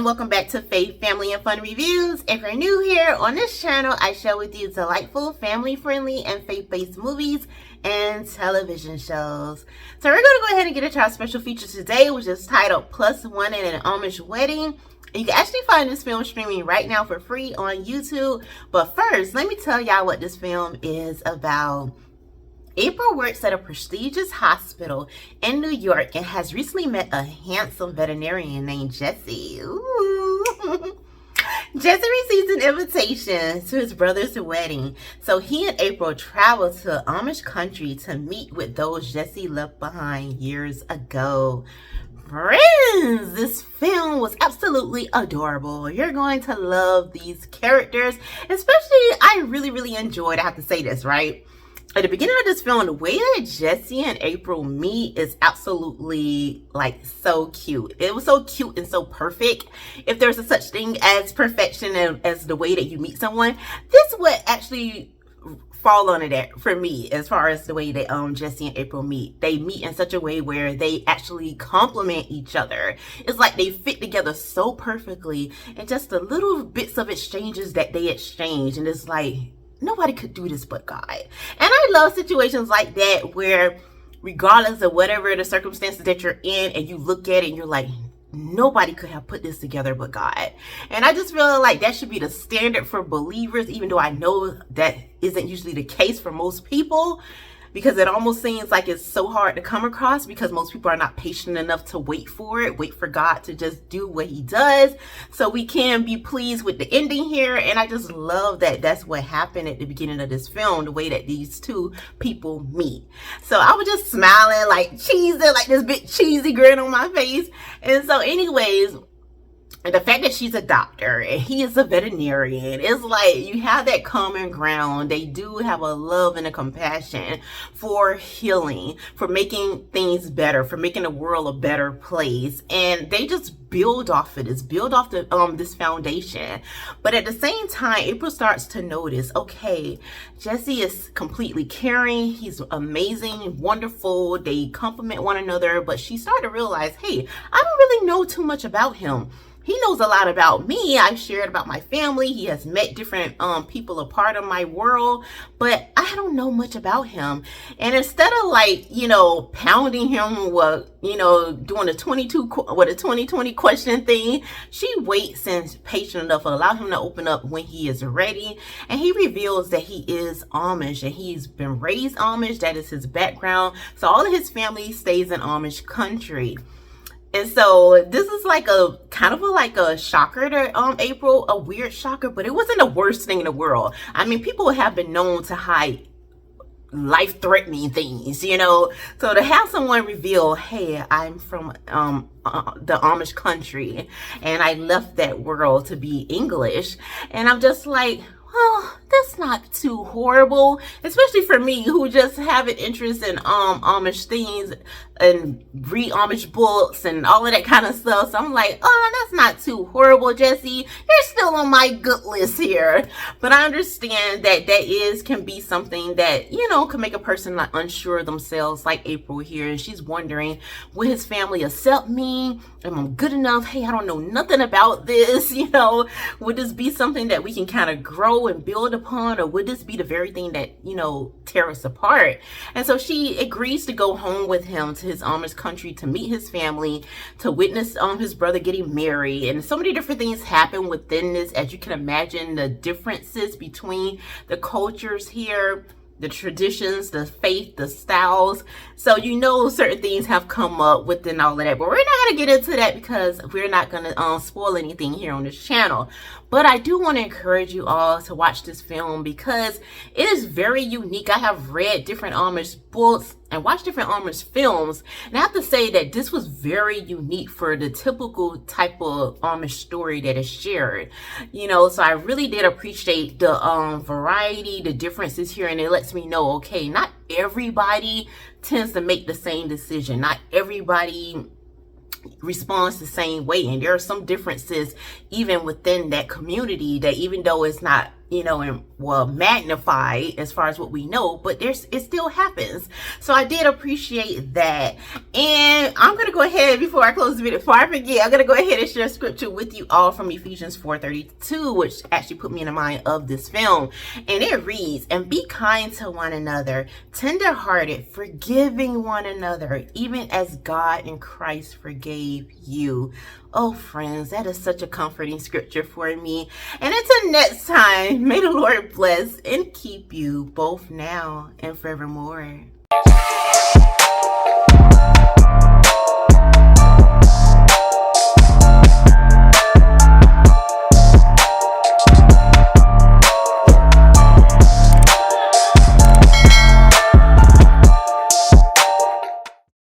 and welcome back to Faith, Family, and Fun Reviews. If you're new here on this channel, I share with you delightful, family-friendly, and faith-based movies and television shows. So we're going to go ahead and get into our special feature today, which is titled Plus One in an Amish Wedding. You can actually find this film streaming right now for free on YouTube. But first, let me tell y'all what this film is about. April works at a prestigious hospital in New York and has recently met a handsome veterinarian named Jesse. Ooh. Jesse receives an invitation to his brother's wedding, so he and April travel to Amish country to meet with those Jesse left behind years ago. Friends, this film was absolutely adorable. You're going to love these characters, especially I really enjoyed, I have to say this, right? At the beginning of this film, the way that Jesse and April meet is absolutely like so cute. It was so cute and so perfect. If there's a such thing as perfection and as the way that you meet someone, this would actually fall under that for me as far as the way that Jesse and April meet. They meet in such a way where they actually complement each other. It's like they fit together so perfectly, and just the little bits of exchanges that they exchange, and it's like, nobody could do this but God. And I love situations like that where regardless of whatever the circumstances that you're in, and you look at it and you're like, nobody could have put this together but God. And I just feel like that should be the standard for believers, even though I know that isn't usually the case for most people, because it almost seems like it's so hard to come across because most people are not patient enough to wait for God to just do what he does, so we can be pleased with the ending here. And I just love that that's what happened at the beginning of this film, the way that these two people meet. So I was just smiling like cheesy, like this big cheesy grin on my face. And so anyways, and the fact that she's a doctor and he is a veterinarian, it's like you have that common ground. They do have a love and a compassion for healing, for making things better, for making the world a better place. And they just build off of this, this foundation. But at the same time, April starts to notice, okay, Jesse is completely caring. He's amazing, wonderful. They complement one another. But she started to realize, hey, I don't really know too much about him. He knows a lot about me. I've shared about my family. He has met different people a part of my world, but I don't know much about him. And instead of like, pounding him with, doing a 2020 question thing, she waits and is patient enough to allow him to open up when he is ready. And he reveals that he is Amish and he's been raised Amish. That is his background. So all of his family stays in Amish country. And so this is like a kind of like a shocker to April, a weird shocker, but it wasn't the worst thing in the world. I mean, people have been known to hide life-threatening things, so to have someone reveal, hey, I'm from the Amish country and I left that world to be English, and I'm just like, oh, that's not too horrible, especially for me who just have an interest in Amish things and read Amish books and all of that kind of stuff. So I'm like, oh, that's not too horrible, Jesse. You're still on my good list here. But I understand that can be something that, can make a person like unsure of themselves, like April here. And she's wondering, will his family accept me? Am I good enough? Hey, I don't know nothing about this. Would this be something that we can kind of grow and build upon, or would this be the very thing that tear us apart? And so she agrees to go home with him to his Amish country to meet his family, to witness his brother getting married. And so many different things happen within this, as you can imagine, the differences between the cultures here, the traditions, the faith, the styles. So certain things have come up within all of that, but we're not going to get into that because we're not going to spoil anything here on this channel. But I do want to encourage you all to watch this film because it is very unique. I have read different Amish books and watched different Amish films, and I have to say that this was very unique for the typical type of Amish story that is shared. So I really did appreciate the variety, the differences here, and it lets me know, okay, not everybody tends to make the same decision. Not everybody responds the same way, and there are some differences even within that community that, even though it's not and well, magnified as far as what we know, but it still happens. So I did appreciate that. And I'm going to go ahead, before I close the video, before I forget, I'm going to go ahead and share scripture with you all from Ephesians 4:32, which actually put me in the mind of this film. And it reads, "And be kind to one another, tender-hearted, forgiving one another, even as God in Christ forgave you." Oh, friends, that is such a comforting scripture for me. And until next time, may the Lord bless and keep you both now and forevermore.